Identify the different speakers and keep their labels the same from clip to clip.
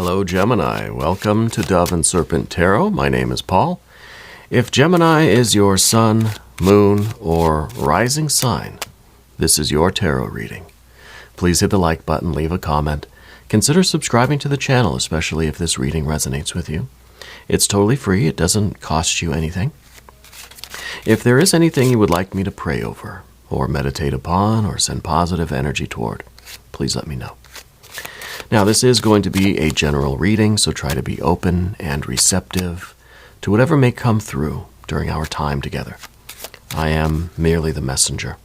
Speaker 1: Hello, Gemini. Welcome to Dove and Serpent Tarot. My name is Paul. If Gemini is your sun, moon, or rising sign, this is your tarot reading. Please hit the like button, leave a comment. Consider subscribing to the channel, especially if this reading resonates with you. It's totally free. It doesn't cost you anything. If there is anything you would like me to pray over, or meditate upon, or send positive energy toward, please let me know. Now, this is going to be a general reading, so try to be open and receptive to whatever may come through during our time together. I am merely the messenger.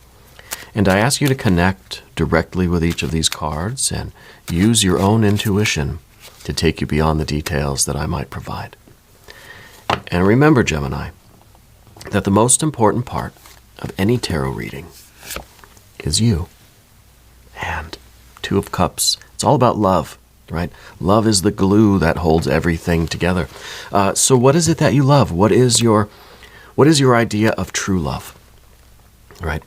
Speaker 1: And I ask you to connect directly with each of these cards and use your own intuition to take you beyond the details that I might provide. And remember, Gemini, that the most important part of any tarot reading is you. And Two of Cups, it's all about love, right? Love is the glue that holds everything together. So what is it that you love? What is your idea of true love, right?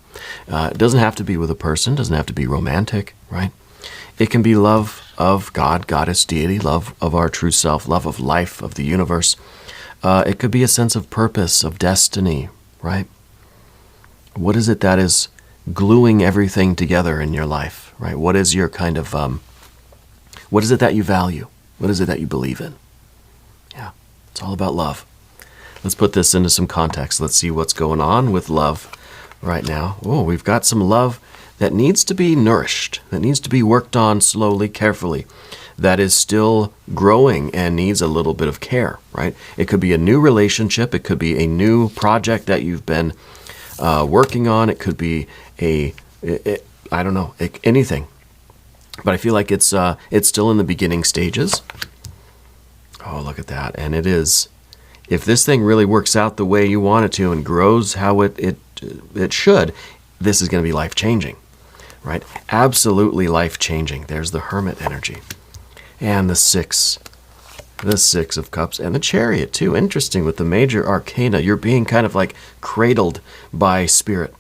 Speaker 1: It doesn't have to be with a person, doesn't have to be romantic, right? It can be love of God, goddess, deity, love of our true self, love of life, of the universe. It could be a sense of purpose, of destiny, right? What is it that is gluing everything together in your life, right? What is your kind of, what is it that you value? What is it that you believe in? Yeah, it's all about love. Let's put this into some context. Let's see what's going on with love right now. Oh, we've got some love that needs to be nourished, that needs to be worked on slowly, carefully, that is still growing and needs a little bit of care, right? It could be a new relationship. It could be a new project that you've been working on. It could be I don't know, anything. But I feel like it's still in the beginning stages. Oh, look at that. And it is. If this thing really works out the way you want it to and grows how it should, this is going to be life-changing, right? Absolutely life-changing. There's the hermit energy. And the six of cups, and the chariot too. Interesting with the major arcana. You're being kind of like cradled by spirit,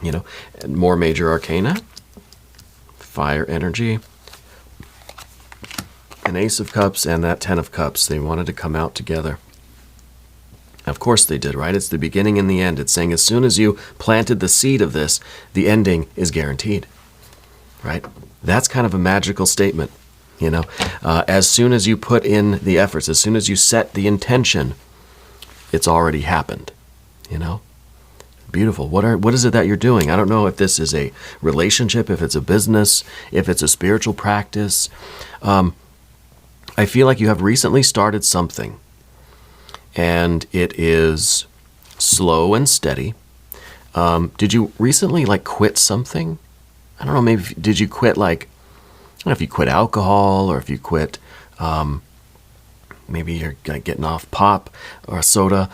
Speaker 1: you know. And more major arcana, fire energy, an ace of cups, and that 10 of cups. They wanted to come out together. Of course they did, right? It's the beginning and the end. It's saying as soon as you planted the seed of this, the ending is guaranteed, right? That's kind of a magical statement. You know, as soon as you put in the efforts, as soon as you set the intention, it's already happened, you know? Beautiful. What is it that you're doing? I don't know if this is a relationship, if it's a business, if it's a spiritual practice. I feel like you have recently started something, and it is slow and steady. Did you recently, like, quit something? I don't know, maybe did you quit, like, I don't know if you quit alcohol or if you quit, maybe you're getting off pop or soda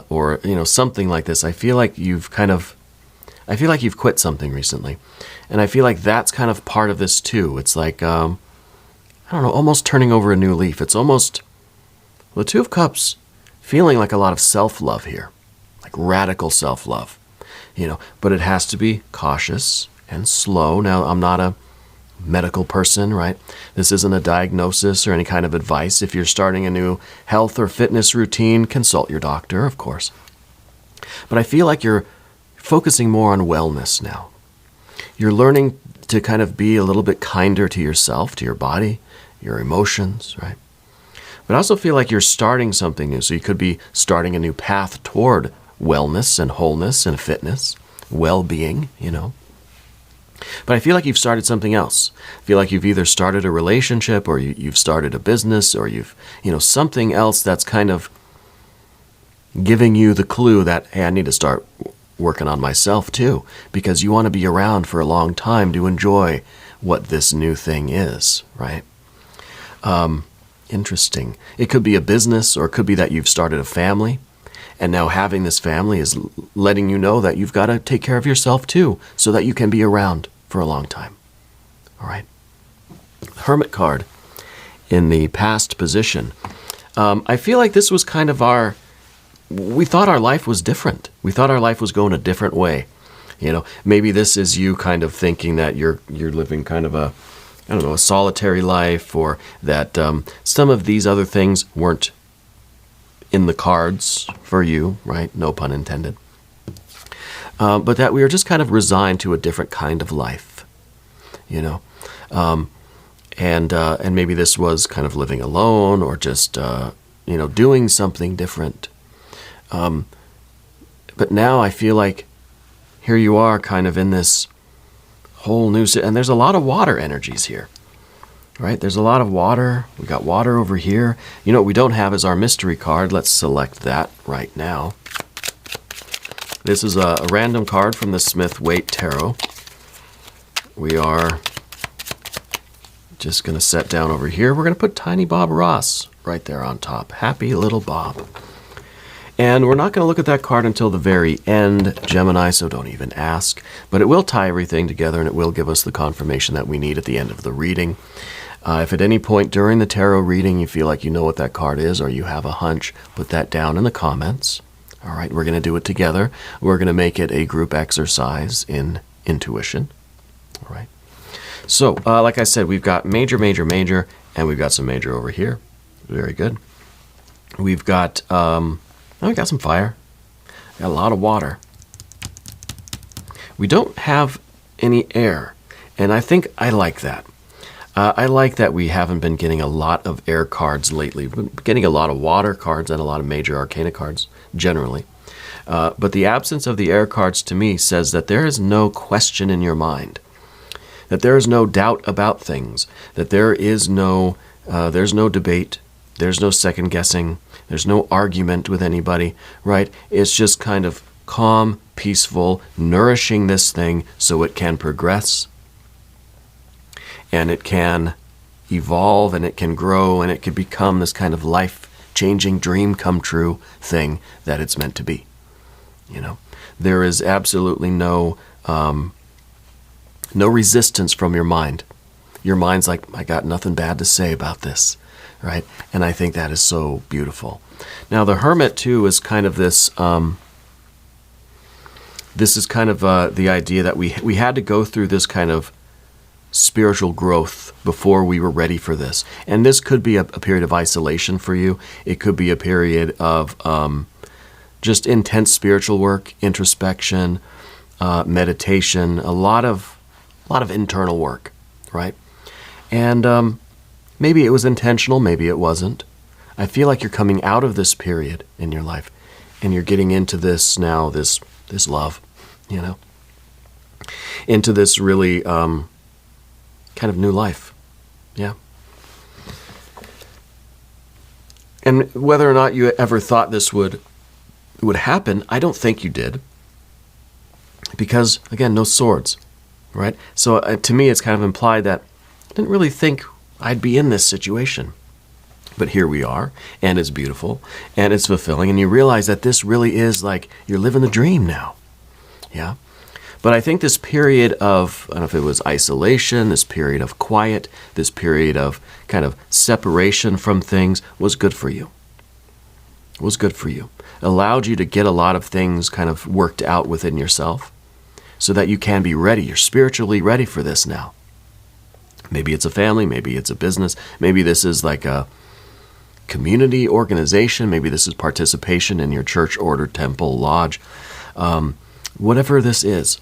Speaker 1: or, you know, something like this. I feel like you've quit something recently. And I feel like that's kind of part of this too. It's like, I don't know, almost turning over a new leaf. It's almost, well, the Two of Cups feeling like a lot of self-love here, like radical self-love, you know, but it has to be cautious and slow. Now, I'm not a medical person, right? This isn't a diagnosis or any kind of advice. If you're starting a new health or fitness routine, consult your doctor, of course. But I feel like you're focusing more on wellness now. You're learning to kind of be a little bit kinder to yourself, to your body, your emotions, right? But I also feel like you're starting something new. So you could be starting a new path toward wellness and wholeness and fitness, well-being, you know. But I feel like you've started something else. I feel like you've either started a relationship or you've started a business or you've, you know, something else that's kind of giving you the clue that, hey, I need to start working on myself too, because you want to be around for a long time to enjoy what this new thing is, right? Interesting. It could be a business, or it could be that you've started a family, and now having this family is letting you know that you've got to take care of yourself too, so that you can be around for a long time. All right. Hermit card in the past position. I feel like this was kind of we thought our life was different. We thought our life was going a different way. You know, maybe this is you kind of thinking that you're living kind of I don't know, a solitary life, or that some of these other things weren't in the cards for you, right? No pun intended. But that we are just kind of resigned to a different kind of life, you know. And maybe this was kind of living alone, or just, doing something different. But now I feel like here you are kind of in this whole new, and there's a lot of water energies here, right? There's a lot of water. We got water over here. You know what we don't have is our mystery card. Let's select that right now. This is a random card from the Smith-Waite Tarot. We are just going to set down over here. We're going to put Tiny Bob Ross right there on top. Happy little Bob. And we're not going to look at that card until the very end, Gemini, so don't even ask. But it will tie everything together, and it will give us the confirmation that we need at the end of the reading. If at any point during the tarot reading you feel like you know what that card is, or you have a hunch, put that down in the comments. All right, we're going to do it together. We're going to make it a group exercise in intuition. All right. So, like I said, we've got major, major, major, and we've got some major over here. Very good. We've got... we got some fire. Got a lot of water. We don't have any air, and I think I like that. I like that we haven't been getting a lot of air cards lately. We've been getting a lot of water cards and a lot of major arcana cards, generally. But the absence of the air cards, to me, says that there is no question in your mind, that there is no doubt about things, that there is there's no debate, there's no second guessing, there's no argument with anybody, right? It's just kind of calm, peaceful, nourishing this thing so it can progress, and it can evolve, and it can grow, and it can become this kind of life-changing, dream-come-true thing that it's meant to be. You know, there is absolutely no resistance from your mind. Your mind's like, I got nothing bad to say about this. Right? And I think that is so beautiful. Now, the hermit, too, is kind of this, this is kind of the idea that we had to go through this kind of spiritual growth before we were ready for this. And this could be a period of isolation for you. It could be a period of just intense spiritual work, introspection, meditation, a lot of internal work, right? And maybe it was intentional, maybe it wasn't. I feel like you're coming out of this period in your life, and you're getting into this now, this love, you know, into this really kind of new life. Yeah. And whether or not you ever thought this would happen, I don't think you did. Because, again, no swords, right? So to me, it's kind of implied that I didn't really think I'd be in this situation. But here we are, and it's beautiful, and it's fulfilling, and you realize that this really is like you're living the dream now. Yeah? But I think this period of, I don't know if it was isolation, this period of quiet, this period of kind of separation from things was good for you. Was good for you. Allowed you to get a lot of things kind of worked out within yourself so that you can be ready. You're spiritually ready for this now. Maybe it's a family, maybe it's a business, maybe this is like a community organization, maybe this is participation in your church, order, temple, lodge, whatever this is.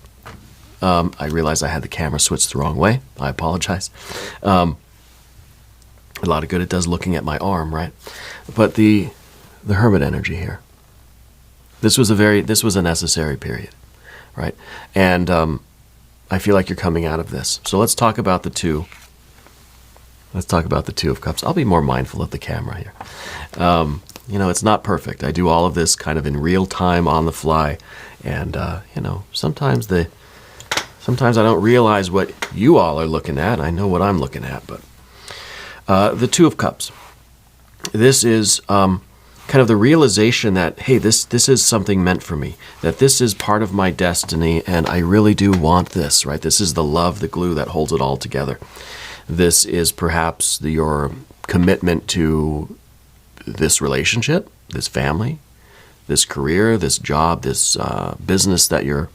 Speaker 1: I realize I had the camera switched the wrong way. I apologize. A lot of good it does looking at my arm, right? But the hermit energy here. This was a necessary period, right? And I feel like you're coming out of this. So let's talk about the two. Let's talk about the Two of Cups. I'll be more mindful of the camera here. It's not perfect. I do all of this kind of in real time on the fly. And, sometimes I don't realize what you all are looking at. I know what I'm looking at. But the Two of Cups. This is kind of the realization that, hey, this is something meant for me. That this is part of my destiny, and I really do want this, right? This is the love, the glue that holds it all together. This is perhaps your commitment to this relationship, this family, this career, this job, this business that you're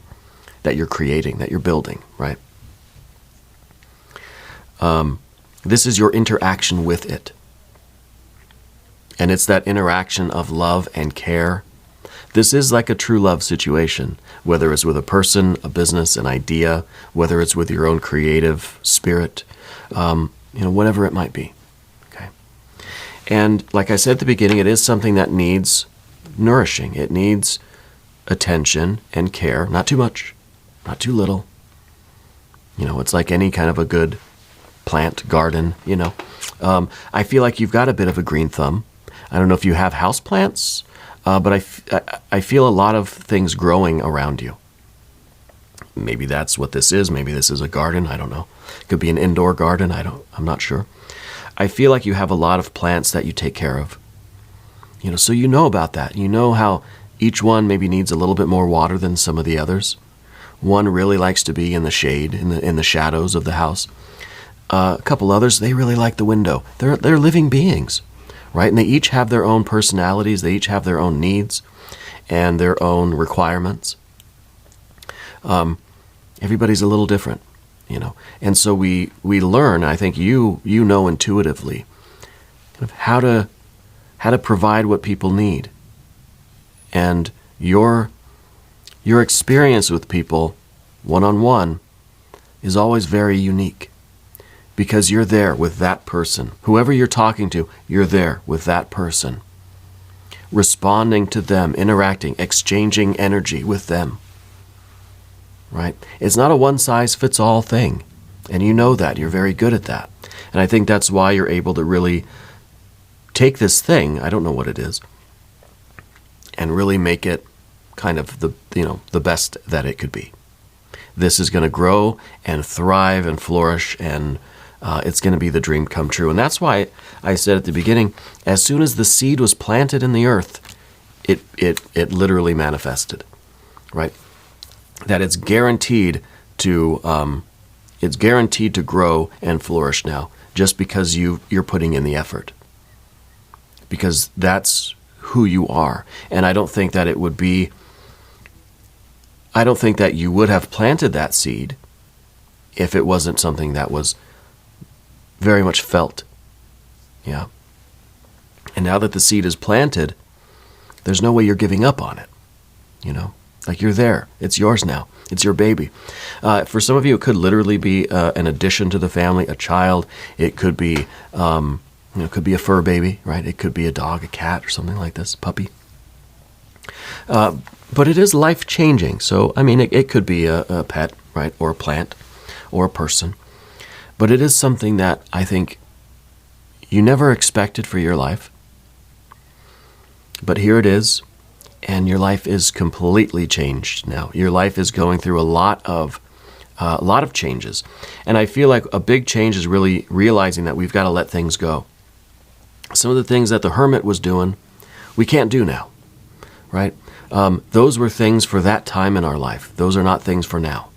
Speaker 1: creating, that you're building, right? This is your interaction with it. And it's that interaction of love and care. This is like a true love situation, whether it's with a person, a business, an idea, whether it's with your own creative spirit, whatever it might be. Okay. And like I said at the beginning, it is something that needs nourishing. It needs attention and care, not too much, not too little. It's like any kind of a good plant garden, I feel like you've got a bit of a green thumb. I don't know if you have house plants, but I feel a lot of things growing around you. Maybe that's what this is. Maybe this is a garden. I don't know. It could be an indoor garden. I'm not sure. I feel like you have a lot of plants that you take care of. So you know about that. You know how each one maybe needs a little bit more water than some of the others. One really likes to be in the shade, in the shadows of the house. A couple others, they really like the window. They're living beings, right? And they each have their own personalities. They each have their own needs and their own requirements. Everybody's a little different, And so we learn, I think you know intuitively, kind of how to provide what people need. And your experience with people one-on-one is always very unique, because you're there with that person. Whoever you're talking to, you're there with that person, responding to them, interacting, exchanging energy with them. Right? It's not a one-size-fits-all thing, and you know that. You're very good at that. And I think that's why you're able to really take this thing, I don't know what it is, and really make it kind of the best that it could be. This is going to grow and thrive and flourish, and it's going to be the dream come true. And that's why I said at the beginning, as soon as the seed was planted in the earth, it literally manifested, right? That it's guaranteed to grow and flourish now, just because you're putting in the effort, because that's who you are. And I don't think that you would have planted that seed if it wasn't something that was very much felt. Yeah. And now that the seed is planted, there's no way you're giving up on it. Like you're there. It's yours now. It's your baby. For some of you, it could literally be an addition to the family, a child. It could be, it could be a fur baby, right? It could be a dog, a cat, or something like this, puppy. But it is life-changing. So, it could be a pet, right, or a plant, or a person. But it is something that I think you never expected for your life. But here it is, and your life is completely changed now. Your life is going through a lot of changes. And I feel like a big change is really realizing that we've got to let things go. Some of the things that the hermit was doing, we can't do now, right? Those were things for that time in our life. Those are not things for now.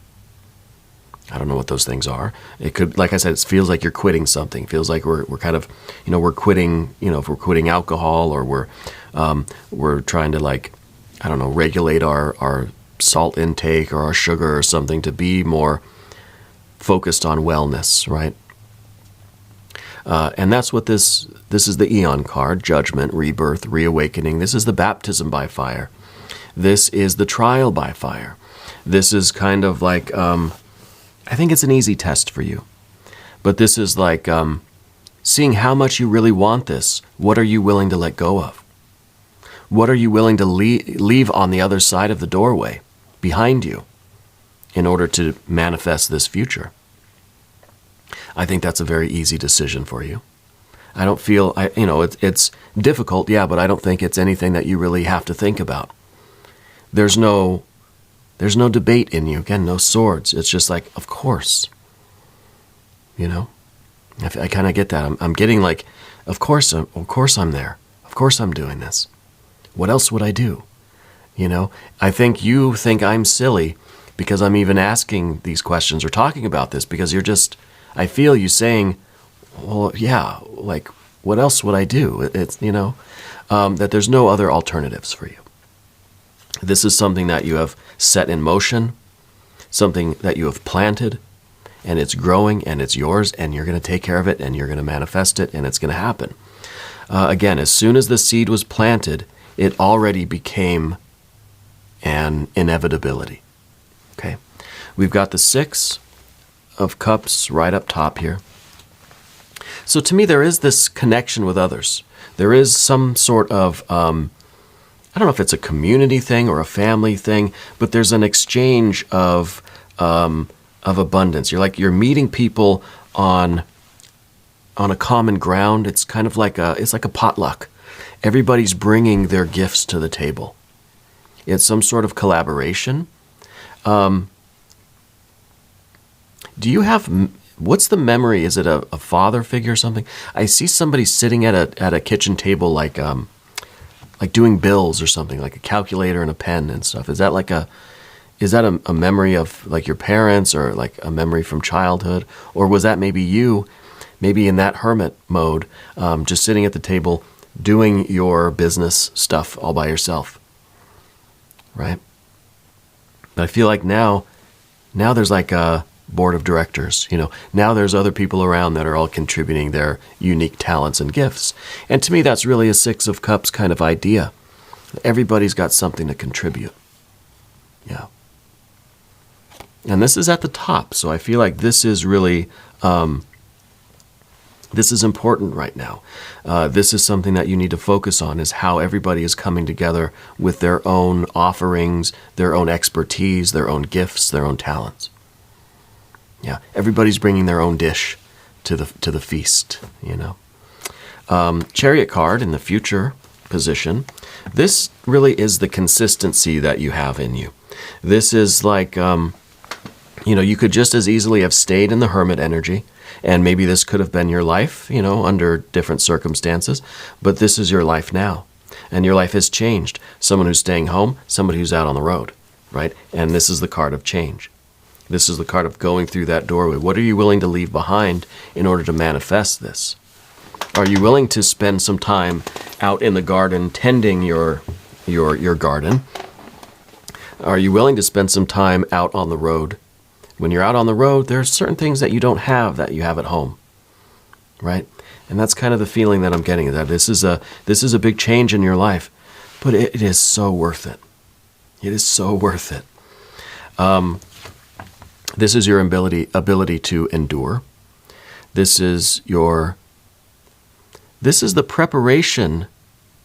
Speaker 1: I don't know what those things are. It could, like I said, it feels like you're quitting something. It feels like we're kind of, we're quitting, if we're quitting alcohol, or we're trying to regulate our salt intake or our sugar or something to be more focused on wellness, right? And that's what this is the Eon card: judgment, rebirth, reawakening. This is the baptism by fire. This is the trial by fire. This is kind of like, I think it's an easy test for you. But this is like seeing how much you really want this. What are you willing to let go of? What are you willing to leave on the other side of the doorway behind you in order to manifest this future? I think that's a very easy decision for you. I don't feel, it's difficult, yeah, but I don't think it's anything that you really have to think about. There's no debate in you. Again, no swords. It's just like, of course. I kind of get that. I'm getting like, of course I'm there. Of course I'm doing this. What else would I do? I think you think I'm silly because I'm even asking these questions or talking about this, because I feel you saying, well, yeah, like, what else would I do? It's, that there's no other alternatives for you. This is something that you have set in motion, something that you have planted, and it's growing and it's yours and you're going to take care of it and you're going to manifest it and it's going to happen. Again, as soon as the seed was planted, it already became an inevitability. Okay, we've got the 6 of Cups right up top here. So to me, there is this connection with others. There is some sort of, I don't know if it's a community thing or a family thing, but there's an exchange of abundance. You're meeting people on a common ground. It's kind of like it's like a potluck. Everybody's bringing their gifts to the table. It's some sort of collaboration. Do you have, what's the memory? Is it a father figure or something? I see somebody sitting at a kitchen table like doing bills or something, like a calculator and a pen and stuff. Is that a memory of like your parents or like a memory from childhood? Or was that maybe you, maybe in that hermit mode, just sitting at the table doing your business stuff all by yourself, right? But I feel like now there's like a board of directors, now there's other people around that are all contributing their unique talents and gifts. And to me, that's really a 6 of Cups kind of idea. Everybody's got something to contribute. Yeah. And this is at the top, so I feel like this is really, this is important right now. This is something that you need to focus on, is how everybody is coming together with their own offerings, their own expertise, their own gifts, their own talents. Yeah, everybody's bringing their own dish to the feast, Chariot card in the future position. This really is the consistency that you have in you. This is like, you could just as easily have stayed in the hermit energy, and maybe this could have been your life, under different circumstances, but this is your life now, and your life has changed. Someone who's staying home, somebody who's out on the road, right? And this is the card of change. This is the card of going through that doorway. What are you willing to leave behind in order to manifest this? Are you willing to spend some time out in the garden tending your garden? Are you willing to spend some time out on the road? When you're out on the road, there are certain things that you don't have that you have at home, right? And that's kind of the feeling that I'm getting, that this is a big change in your life, but it is so worth it. It is so worth it. This is your ability to endure. This is the preparation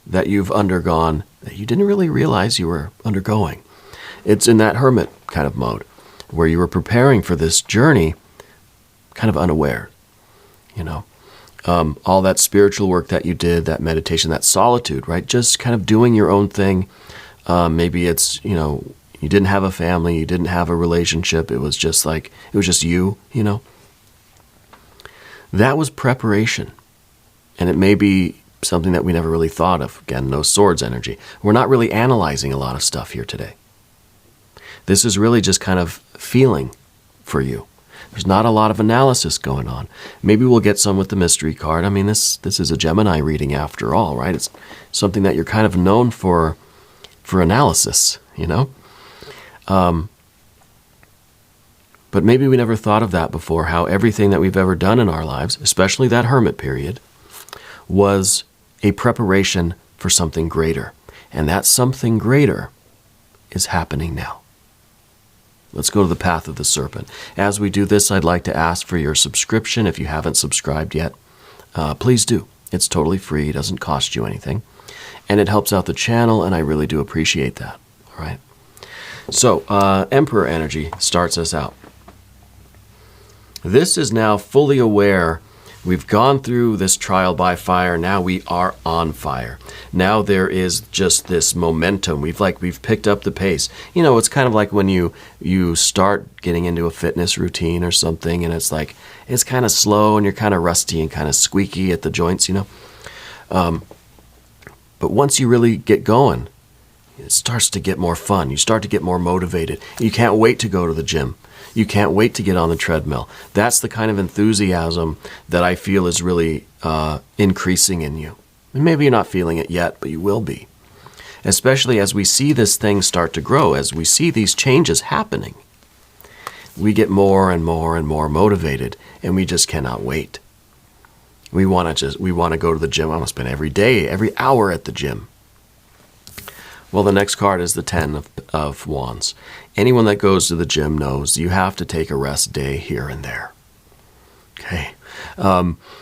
Speaker 1: that you've undergone that you didn't really realize you were undergoing. It's in that hermit kind of mode where you were preparing for this journey kind of unaware, all that spiritual work that you did, that meditation, that solitude, right? Just kind of doing your own thing. Maybe it's, you didn't have a family, you didn't have a relationship. It was just you, That was preparation. And it may be something that we never really thought of. Again, no swords energy. We're not really analyzing a lot of stuff here today. This is really just kind of feeling for you. There's not a lot of analysis going on. Maybe we'll get some with the mystery card. I mean, this is a Gemini reading after all, right? It's something that you're kind of known for analysis, But maybe we never thought of that before, how everything that we've ever done in our lives, especially that hermit period, was a preparation for something greater. And that something greater is happening now. Let's go to the path of the serpent. As we do this, I'd like to ask for your subscription. If you haven't subscribed yet, please do. It's totally free. It doesn't cost you anything. And it helps out the channel, and I really do appreciate that. All right. So, Emperor energy starts us out. This is now fully aware. We've gone through this trial by fire. Now we are on fire. Now there is just this momentum. We've picked up the pace. It's kind of like when you start getting into a fitness routine or something, and it's kind of slow and you're kind of rusty and kind of squeaky at the joints, But once you really get going, it starts to get more fun. You start to get more motivated. You can't wait to go to the gym. You can't wait to get on the treadmill. That's the kind of enthusiasm that I feel is really increasing in you. And maybe you're not feeling it yet, but you will be. Especially as we see this thing start to grow, as we see these changes happening. we get more and more and more motivated, and we just cannot wait. We want to go to the gym. I want to spend every day, every hour at the gym. Well, the next card is the 10 of Wands. Anyone that goes to the gym knows you have to take a rest day here and there. Okay.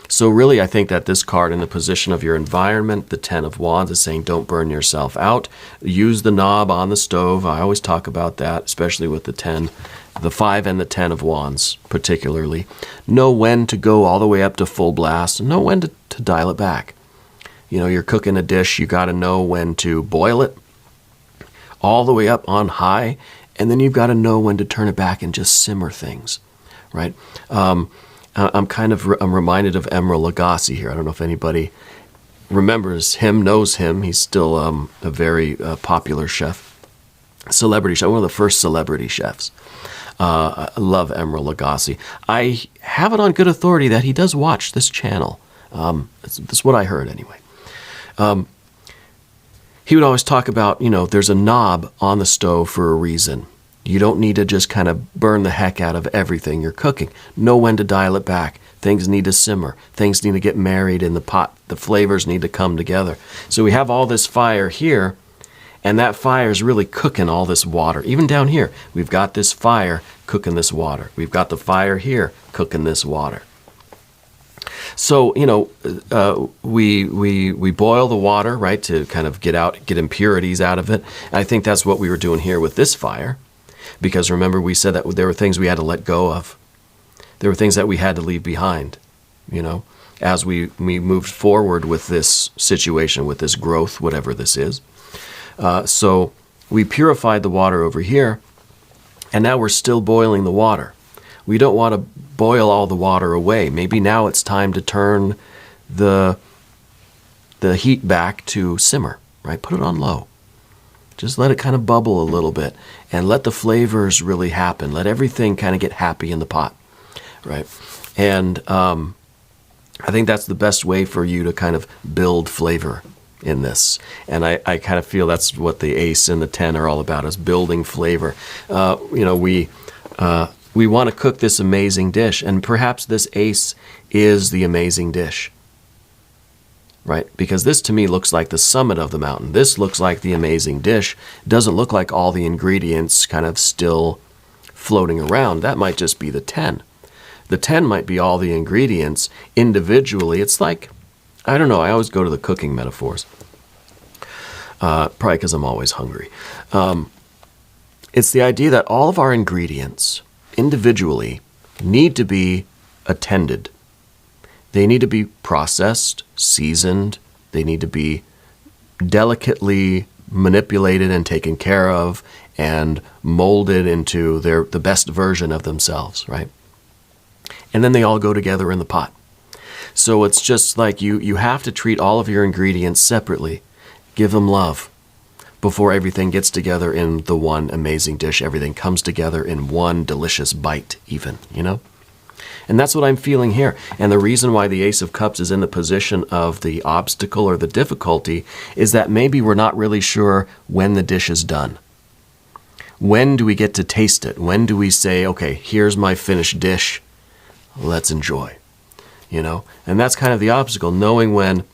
Speaker 1: So really, I think that this card in the position of your environment, the 10 of Wands, is saying don't burn yourself out. Use the knob on the stove. I always talk about that, especially with the 10, the 5 and the 10 of Wands particularly. Know when to go all the way up to full blast. Know when to dial it back. You know, you're cooking a dish. You got to know when to boil it all the way up on high, and then you've got to know when to turn it back and just simmer things, right? I'm reminded of Emeril Lagasse here. I don't know if anybody remembers him, knows him. He's still a very popular chef, celebrity chef, one of the first celebrity chefs. I love Emeril Lagasse. I have it on good authority that he does watch this channel. That's what I heard anyway. He would always talk about, there's a knob on the stove for a reason. You don't need to just kind of burn the heck out of everything you're cooking. Know when to dial it back. Things need to simmer. Things need to get married in the pot. The flavors need to come together. So we have all this fire here, and that fire is really cooking all this water. Even down here, we've got this fire cooking this water. We've got the fire here cooking this water. So, we boil the water, right, to kind of get impurities out of it. And I think that's what we were doing here with this fire. Because remember, we said that there were things we had to let go of. There were things that we had to leave behind, as we moved forward with this situation, with this growth, whatever this is. So we purified the water over here, and now we're still boiling the water. We don't want to boil all the water away. Maybe now it's time to turn the heat back to simmer, right? Put it on low. Just let it kind of bubble a little bit and let the flavors really happen. Let everything kind of get happy in the pot, right? And I think that's the best way for you to kind of build flavor in this. And I kind of feel that's what the ace and the 10 are all about, is building flavor. We want to cook this amazing dish, and perhaps this ace is the amazing dish, right? Because this to me looks like the summit of the mountain. This looks like the amazing dish. It doesn't look like all the ingredients kind of still floating around. That might just be the 10. The 10 might be all the ingredients individually. It's like, I don't know, I always go to the cooking metaphors. Probably because I'm always hungry. It's the idea that all of our ingredients individually need to be attended. They need to be processed, seasoned. They need to be delicately manipulated and taken care of and molded into the best version of themselves, right? And then they all go together in the pot. So it's just like you have to treat all of your ingredients separately. Give them love before everything gets together in the one amazing dish. Everything comes together in one delicious bite even, And that's what I'm feeling here. And the reason why the Ace of Cups is in the position of the obstacle or the difficulty is that maybe we're not really sure when the dish is done. When do we get to taste it? When do we say, okay, here's my finished dish, let's enjoy, And that's kind of the obstacle, knowing when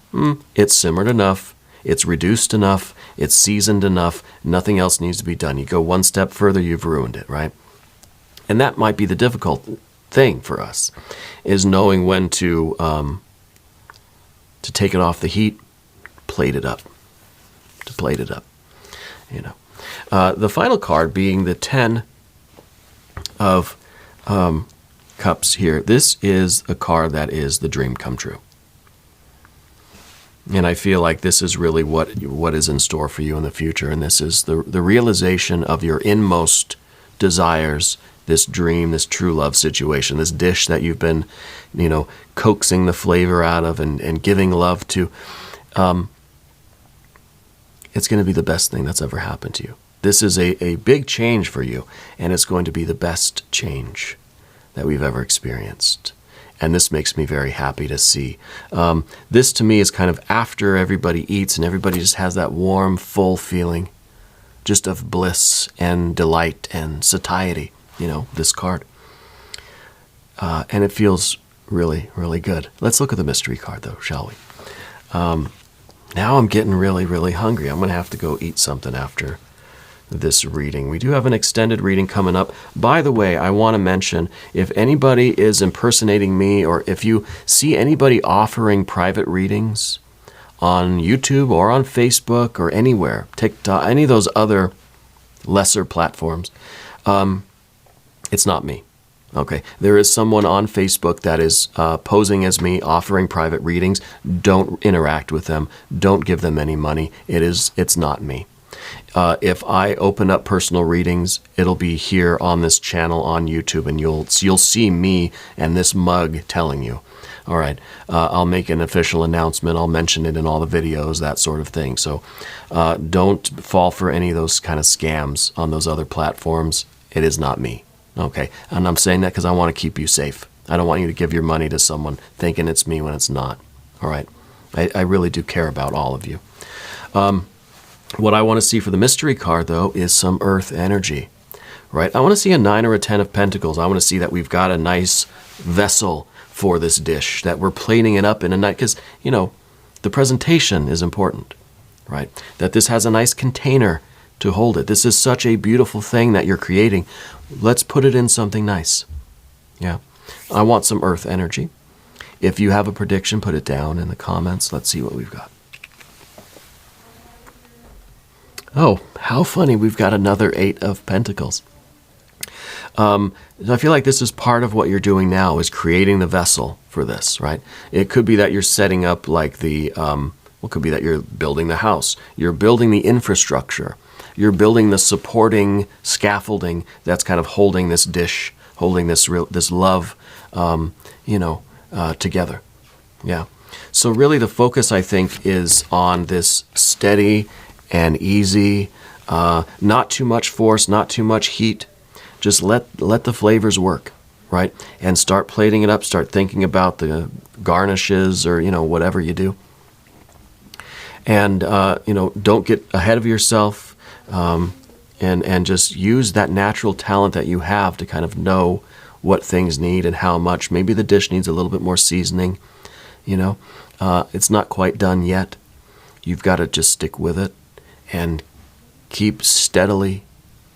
Speaker 1: it's simmered enough, it's reduced enough, it's seasoned enough, nothing else needs to be done. You go one step further, you've ruined it, right? And that might be the difficult thing for us, is knowing when to take it off the heat, plate it up, The final card being the 10 of Cups here. This is a card that is the dream come true. And I feel like this is really what is in store for you in the future. And this is the realization of your inmost desires, this dream, this true love situation, this dish that you've been, coaxing the flavor out of and giving love to. It's going to be the best thing that's ever happened to you. This is a big change for you, and it's going to be the best change that we've ever experienced. And this makes me very happy to see. This to me is kind of after everybody eats and everybody just has that warm, full feeling just of bliss and delight and satiety, this card. and it feels really, really good. Let's look at the mystery card, though, shall we? Now I'm getting really, really hungry. I'm going to have to go eat something after this reading. We do have an extended reading coming up. By the way, I want to mention, if anybody is impersonating me, or if you see anybody offering private readings on YouTube or on Facebook or anywhere, TikTok, any of those other lesser platforms, it's not me. Okay, there is someone on Facebook that is posing as me, offering private readings. Don't interact with them. Don't give them any money. It's not me. If I open up personal readings, it'll be here on this channel on YouTube, and you'll see me and this mug telling you. All right, I'll make an official announcement. I'll mention it in all the videos, that sort of thing. So don't fall for any of those kind of scams on those other platforms. It is not me. Okay, and I'm saying that because I want to keep you safe. I don't want you to give your money to someone thinking it's me when it's not. All right, I really do care about all of you. What I want to see for the mystery card, though, is some earth energy, right? I want to see a 9 or a 10 of pentacles. I want to see that we've got a nice vessel for this dish, that we're plating it up in a nice, because, you know, the presentation is important, right? That this has a nice container to hold it. This is such a beautiful thing that you're creating. Let's put it in something nice. Yeah. I want some earth energy. If you have a prediction, put it down in the comments. Let's see what we've got. Oh, how funny. We've got another 8 of pentacles. I feel like this is part of what you're doing now, is creating the vessel for this, right? It could be that you're setting up like the, what could be that you're building the house. You're building the infrastructure. You're building the supporting scaffolding that's kind of holding this dish, holding this love, together. Yeah. So really the focus, I think, is on this steady and easy, not too much force, not too much heat. Just let the flavors work, right? And start plating it up, start thinking about the garnishes or, whatever you do. And, don't get ahead of yourself, and just use that natural talent that you have to kind of know what things need and how much. Maybe the dish needs a little bit more seasoning, It's not quite done yet. You've got to just stick with it and keep steadily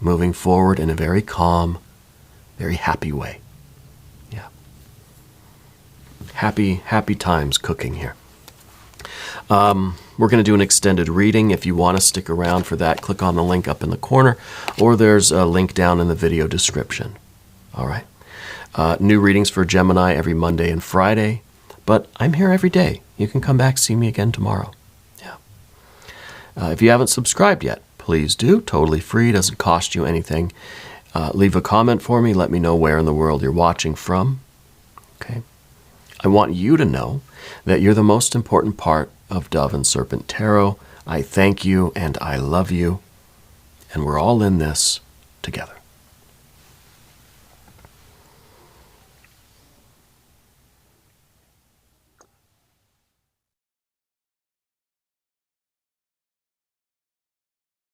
Speaker 1: moving forward in a very calm, very happy way. Yeah. Happy times cooking here. We're going to do an extended reading. If you want to stick around for that, click on the link up in the corner, or there's a link down in the video description. All right. New readings for Gemini every Monday and Friday, but I'm here every day. You can come back, see me again tomorrow. Yeah. If you haven't subscribed yet, please do. Totally free. Doesn't cost you anything. Leave a comment for me. Let me know where in the world you're watching from. Okay. I want you to know that you're the most important part of Dove and Serpent Tarot. I thank you and I love you, and we're all in this together.